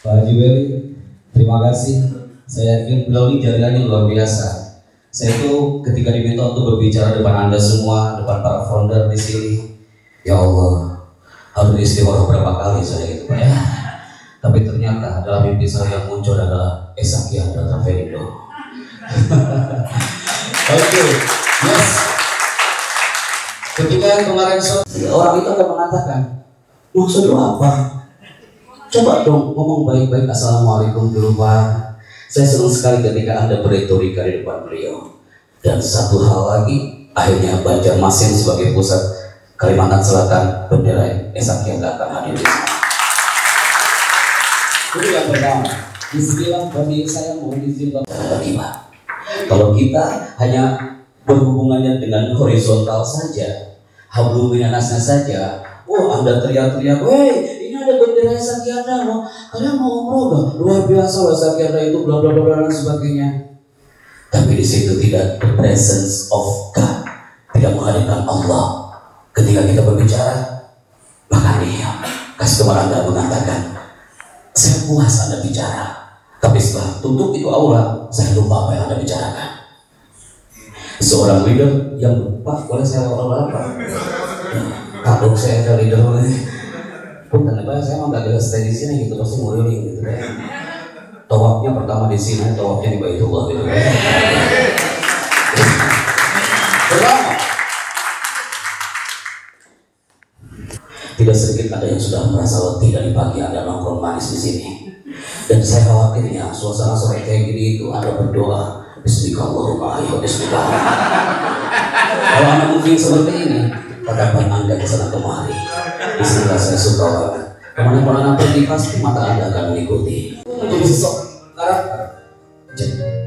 Pak Haji Weli, terima kasih. Saya yakin beliau ini jaringannya luar biasa. Saya itu ketika diminta untuk berbicara depan Anda semua, depan para founder di sini, ya Allah, harus istighfar berapa kali saya gitu Pak ya. Tapi ternyata dalam mimpi saya yang muncul adalah Esa Kiandra Traverindo. Oke, yes. Ketika kemarin orang itu akan mengatakan, maksud lu apa? Coba dong ngomong baik-baik. Assalamualaikum dulu Pak. Saya senang sekali ketika Anda berretorika di depan beliau. Dan satu hal lagi, akhirnya Banjarmasin sebagai pusat Kalimantan Selatan, bendera Esa Kiandra akan hadir di sana. Itu yang pertama. Disinilah bagi saya mohon izin lagi Pak. Kalau kita hanya berhubungannya dengan horizontal saja, hablum minanasnya saja, Anda teriak-teriak, weh ini ada bendera Esa Kiandra loh, kalian mau umroh gak? Luar biasa loh Esa Kiandra itu bla bla bla dan sebagainya. Tapi di situ tidak the presence of God, tidak menghadirkan Allah. Ketika kita berbicara, maka dia customer Anda mengatakan, saya puas Anda bicara. Tapi setelah tutup itu aula, saya lupa apa yang Anda bicarakan. Seorang leader yang lupa, boleh saya orang apa? Kalau saya ada leader pun tanda saya emang gak ada stay di sini gitu, pasti nguruling gitu ya. Tawafnya pertama di sini, tawafnya di Baitullah gitu ya. Pertama, tidak sedikit ada yang sudah merasa letih dari pagi Anda nongkrong manis di sini. Dan saya khawatirnya suasana sore kayak gini itu Anda berdoa, Bismillahirrahmanirrahim, Bismillah. Kalau Anda mungkin seperti ini, hadapan Anda kesana kemari. Bismillah saya suka banget. Kemana-mana pergi pasti mata Anda akan mengikuti. Menjadi seseorang karakter.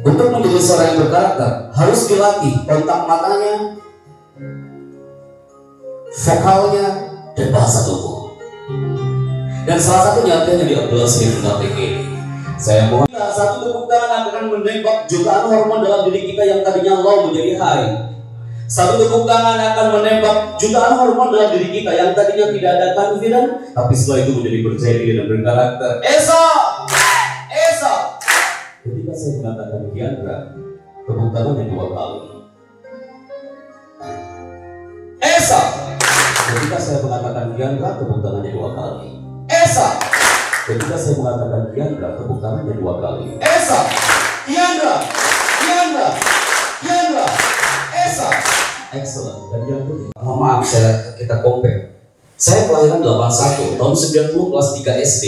Untuk menjadi seorang yang berkarakter harus dilatih kontak matanya, vokalnya, dan bahasa tubuh. Dan salah satunya ada di Abdullah Sri.tk. Saya mohon satu tepuk tangan akan menembak jutaan hormon dalam diri kita yang tadinya low menjadi high. Satu tepuk tangan akan menembak jutaan hormon dalam diri kita yang tadinya tidak ada confidence, tapi setelah itu menjadi percaya diri dan berkarakter. Esa, Esa. Ketika saya mengatakan Kiandra, tepuk tangannya 2 kali. Esa. Ketika saya mengatakan Kiandra, tepuk tangannya 2 kali. Esa. Ketika saya mengatakan Kiandra, tepuk tangannya 2 kali. Esa, Kiandra, Kiandra, Kiandra, Esa. Excellent. Dan yang kedua, mohon maaf kita compare. Saya kelahiran 81, tahun 90 kelas 3 SD.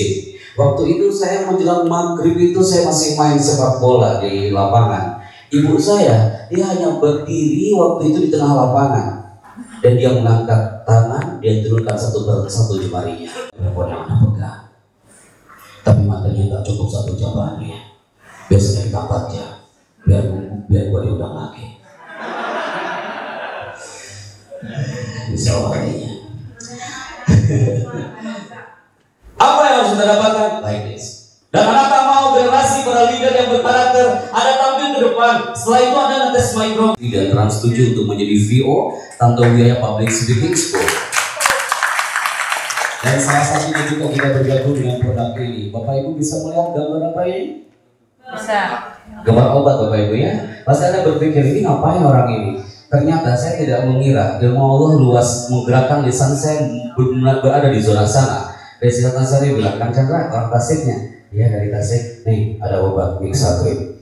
Waktu itu saya menjelang maghrib itu saya masih main sepak bola di lapangan. Ibu saya, dia hanya berdiri waktu itu di tengah lapangan. Dan dia mengangkat tangan, dia turunkan satu jemarinya. Telepon yang Anda pegang. Tapi matanya tak cukup 1 jabari. Biasanya ditambah ya, biar gua diundang lagi. Bisa wakilnya. Apa yang harus kita dapatkan? Like this. Dan Anda tak mau generasi para leader yang berkarakter, Anda tampil ke depan. Setelah itu Anda ngetes mikrofon. Tidak Trans 7 untuk menjadi VO tanpa biaya public speaking school. Dan salah satunya juga kita bergabung dengan produk ini. Bapak Ibu bisa melihat gambar apa ini? Bisa. Gambar obat Bapak Ibu ya. Pasti Anda berpikir ini ngapain orang ini? Ternyata saya tidak mengira ilmu Allah luas menggerakkan lisan saya berada di zona sana. Desirat Nasari bilang, Kang Chandra orang Tasiknya. Iya dari Tasik. Nih ada obat Mixatrip.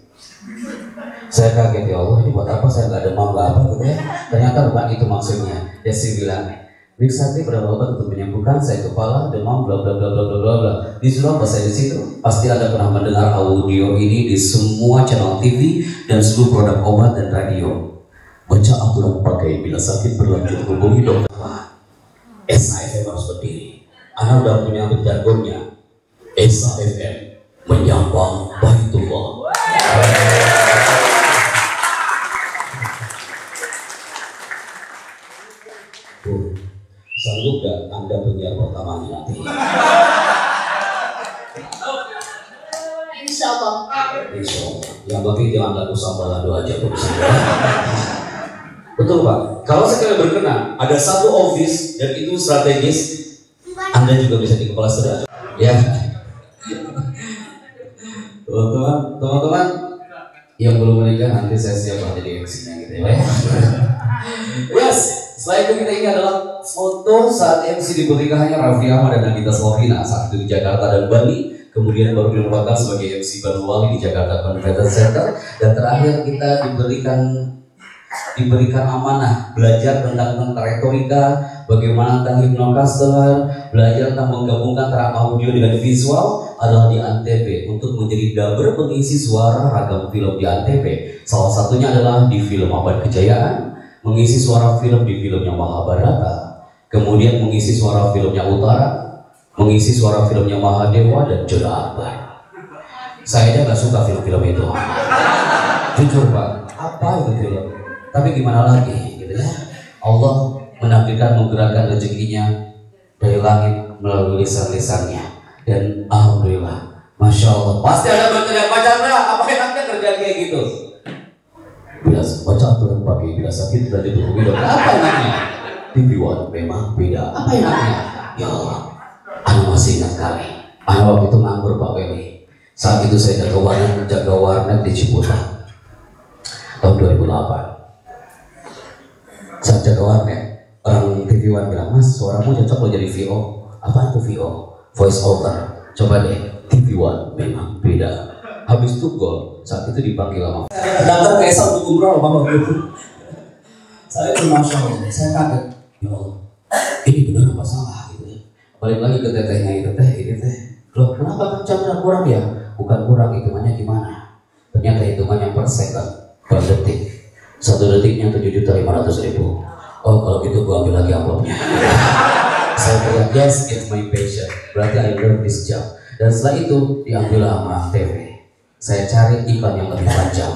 Saya kaget ya Allah ini buat apa? Saya nggak demam nggak apa gitu ya. Ternyata bukan itu maksudnya. Desi bilang Mixatrip adalah obat untuk menyembuhkan sakit kepala, demam, bla bla bla bla bla bla. Di Surabaya saya di situ. Pasti Anda pernah mendengar audio ini di semua channel TV dan seluruh produk obat dan radio. Baca aturan pakai bila sakit berlanjut hubungi dokter. Esa FM harus berdiri. Anda udah punya jargonnya. Esa FM menyambang Baitullah. Sanggup gak Anda penyiar pertamanya nanti? Insya Allah. Insya Allah. Yang penting jangan lagu sambalado aja bersama. Betul Pak. Kalau sekali berkenan, ada satu office dan itu strategis, Anda juga bisa di kepala saudara. Ya. Teman-teman yang belum menikah nanti saya siap jadi MC-nya gitu ya. Yes, selain itu kita ini adalah foto saat MC di pernikahannya Raffi Ahmad dan Nagita Slavina saat itu di Jakarta dan Bali. Kemudian baru dilempatkan sebagai MC Banu Wali di Jakarta Convention Center. Dan terakhir kita diberikan amanah belajar tentang retorika, bagaimana tentang hypnocaster, belajar tentang menggabungkan antara audio dengan visual adalah di Antv untuk menjadi dubber pengisi suara ragam film di Antv. Salah satunya adalah di film Abad Kejayaan, mengisi suara film di filmnya Mahabharata, kemudian mengisi suara filmnya Utara, mengisi suara filmnya Mahadewa dan Joda Akbar. Saya aja nggak suka film-film itu. Jujur Pak, apa itu film? Tapi gimana lagi, gitu ya? Allah menakdirkan menggerakkan rezekinya dari langit melalui lisan-lisannya. Dan alhamdulillah, masya Allah. Pasti ada berteriak, Pak Chandra, apa enaknya kerja kayak gitu? Bila baca aturan pagi, bila sakit berarti tubuh hidup. Apa enaknya? TV One memang beda. Apa enaknya? Ya Allah, aku masih ingat kali. Aku waktu itu nganggur Pak Weli. Saat itu saya jaga warnet di Ciputat tahun 2008. Saat jaga warnet, orang TV One bilang, Mas, suaramu cocok lo jadi VO. Apa itu VO? Voice over. Coba deh, TV One memang beda. Habis itu gol, saat itu dipanggil sama daftar ke Esa untuk umroh Bapak Ibu. Saya itu masya Allah, saya kaget. Ya Allah, ini benar apa salah gitu ya. Balik lagi ke tetehnya itu, teh. Loh, kenapa Kang Chandra kurang ya? Bukan kurang, hitungannya gimana? Ternyata hitungannya per second, per detik. 1 detiknya 7.500.000. Oh, kalau gitu gua ambil lagi amplopnya. Saya bilang, yes, it's my passion. Berarti I love this job. Dan setelah itu diambil sama TV. Saya cari iklan yang lebih panjang.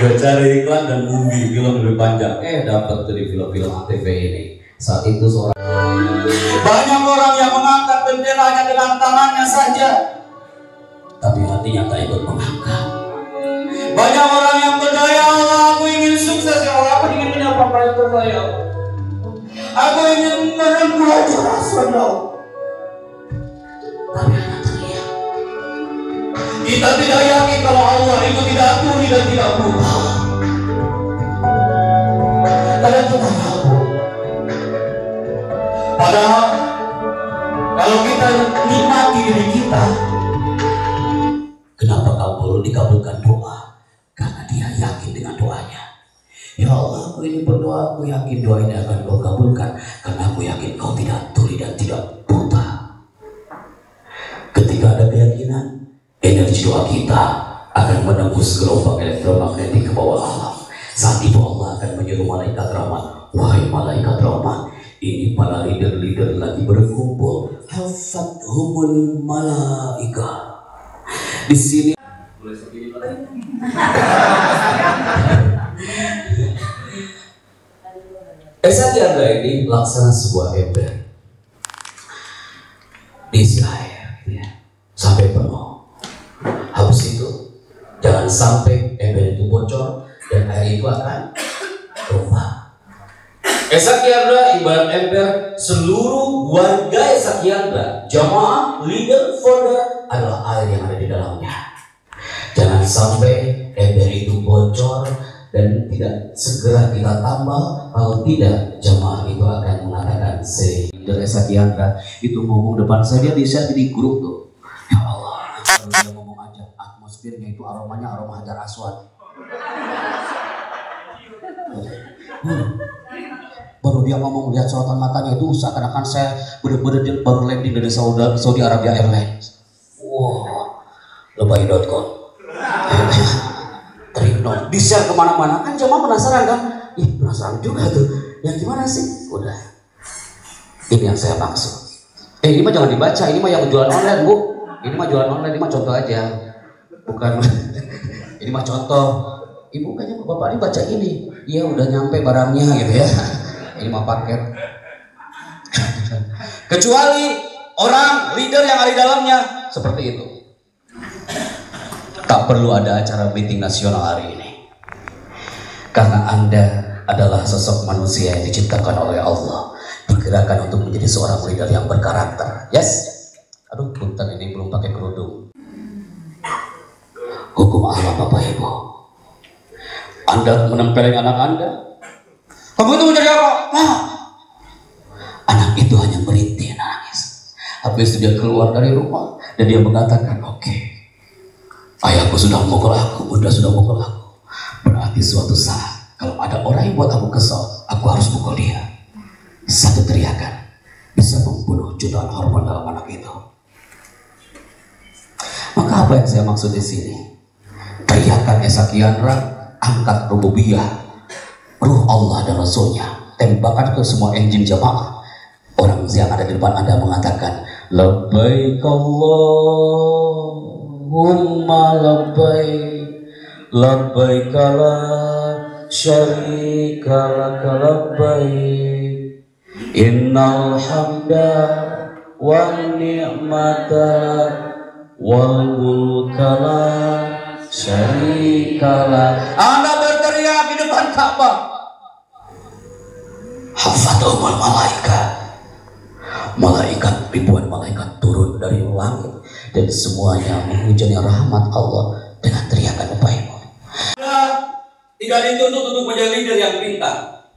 Gue cari iklan dan movie film lebih panjang. Dapat tuh di film-film ATV ini. Saat itu seorang banyak orang yang mengangkat benderanya dengan tangannya saja, tapi hatinya tak ikut mengangkat. Banyak orang yang berdaya, aku ingin sukses ya Allah, aku ingin menyapa banyak saya. Aku ingin merengkuh aja rasional. Tapi anak teriak. Kita tidak yakin kalau Allah itu tidak tuli dan tidak berubah. Kalian tuh tahu. Padahal kalau kita nikmati diri kita, kenapa kabul dikabulkan doa? Karena dia yakin dengan doanya. Ya Allah, aku ini berdoa, aku yakin doa ini akan kau kabulkan. Karena aku yakin kau tidak tuli dan tidak buta. Ketika ada keyakinan, energi doa kita akan menembus gelombang elektromagnetik ke bawah alam. Saat itu Allah akan menyuruh malaikat rahmat, wahai malaikat rahmat, ini para leader-leader lagi berkumpul. Hafathumul malaika. Di sini Esa Chandra ini laksana sebuah ember diisi air ya, sampai penuh. Habis itu jangan sampai ember itu bocor dan air itu akan tumpah. Esa Chandra ibarat ember, seluruh warga Esa Chandra, jamaah, leader, founder adalah air yang ada di dalamnya. Jangan sampai ember itu bocor dan tidak segera kita tambah, kalau tidak jamaah itu akan mengatakan dari Esa Chandra itu ngomong depan saya, dia bisa di grup tuh. Ya Allah, kalau dia ngomong aja atmosfernya itu aromanya aroma Hajar Aswad. Baru dia ngomong, lihat sorotan matanya itu seakan-akan saya bener-bener baru landing dari Saudi Arabia Airlines. Wow, lebay.com. Trikno di-share kemana-mana, kan cuma penasaran kan? Ih, penasaran juga tuh. Yang gimana sih? Udah, ini yang saya maksud. Ini mah jangan dibaca, ini mah yang jualan online Bu. Ini mah jualan online, ini mah contoh aja. Bukan, ini mah contoh. Ibu kayaknya bapak ini baca ini. Iya udah nyampe barangnya gitu ya. Ini mah paket. Kecuali orang leader yang ada di dalamnya seperti itu. Tak perlu ada acara meeting nasional hari ini, karena Anda adalah sosok manusia yang diciptakan oleh Allah, digerakkan untuk menjadi seorang leader yang berkarakter. Yes, Aduh, punten ini belum pakai kerudung. Hukum Allah Bapak Ibu. Anda menempeleng anak Anda. Kamu itu mencari apa? Nah, anak itu hanya merintih, nangis. Habis itu dia keluar dari rumah dan dia mengatakan, oke, ayahku sudah memukul aku, bunda sudah memukul aku. Berarti suatu saat kalau ada orang yang buat aku kesal, aku harus pukul dia. Satu teriakan bisa membunuh jutaan hormon dalam anak itu. Maka apa yang saya maksud di sini? Teriakan Esa Kiandra, angkat rububiyah, ruh Allah dan Rasulnya, tembakan ke semua engine jamaah. Orang yang ada di depan Anda mengatakan, labbaik Allahumma labbaik, labbaik la syarika laka labbaik, innal hamda wan ni'mata wal mulka la syarika. Anda berteriak di depan Ka'bah. Hafathumul malaikat. Malaikat, ribuan malaikat turun dari langit dan semuanya menghujani rahmat Allah dengan teriakan Bapak Ibu. Tidak dituntut untuk menjadi leader yang pintar,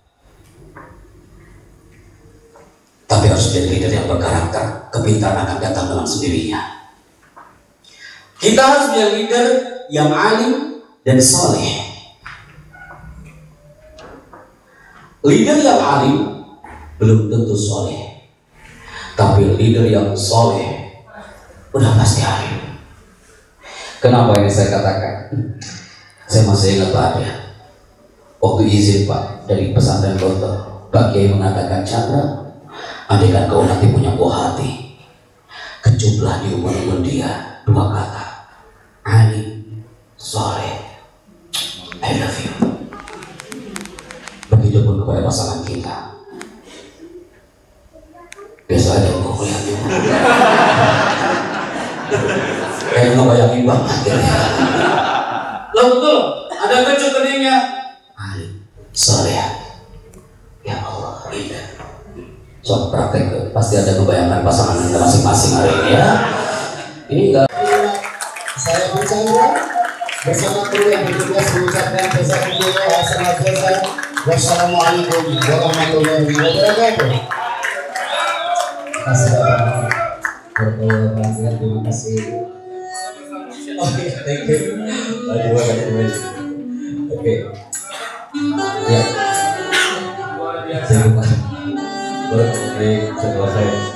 tapi harus menjadi leader yang berkarakter. Kepintaran akan datang dengan sendirinya. Kita harus menjadi leader yang alim dan soleh. Leader yang alim belum tentu soleh, tapi leader yang soleh udah pasti alim. Kenapa ini saya katakan? Saya masih ingat Pak Adya, waktu izin Pak dari pesantren Gontor, Pak Kiai mengatakan, Chandra, andaikan kau nanti punya buah hati, kecuplah di umur dia 2 kata, alim, soleh, I love you. Begitupun kepada pasangan kita. Biasa aja gue melihatnya, kayak ngebayangin banget ya. Loh betul, ada kecup keningnya, alim, soleh, ya Allah, indah. So praktek, pasti ada kebayangan pasangan kita masing-masing hari ini ya. Ini enggak. Saya Pak Chandra bersama kru yang bertugas mengucapkan wassalamualaikum warahmatullahi wabarakatuh. Terima kasih. Oke, thank you. Oke. Ya. Terima kasih. Boleh selesai.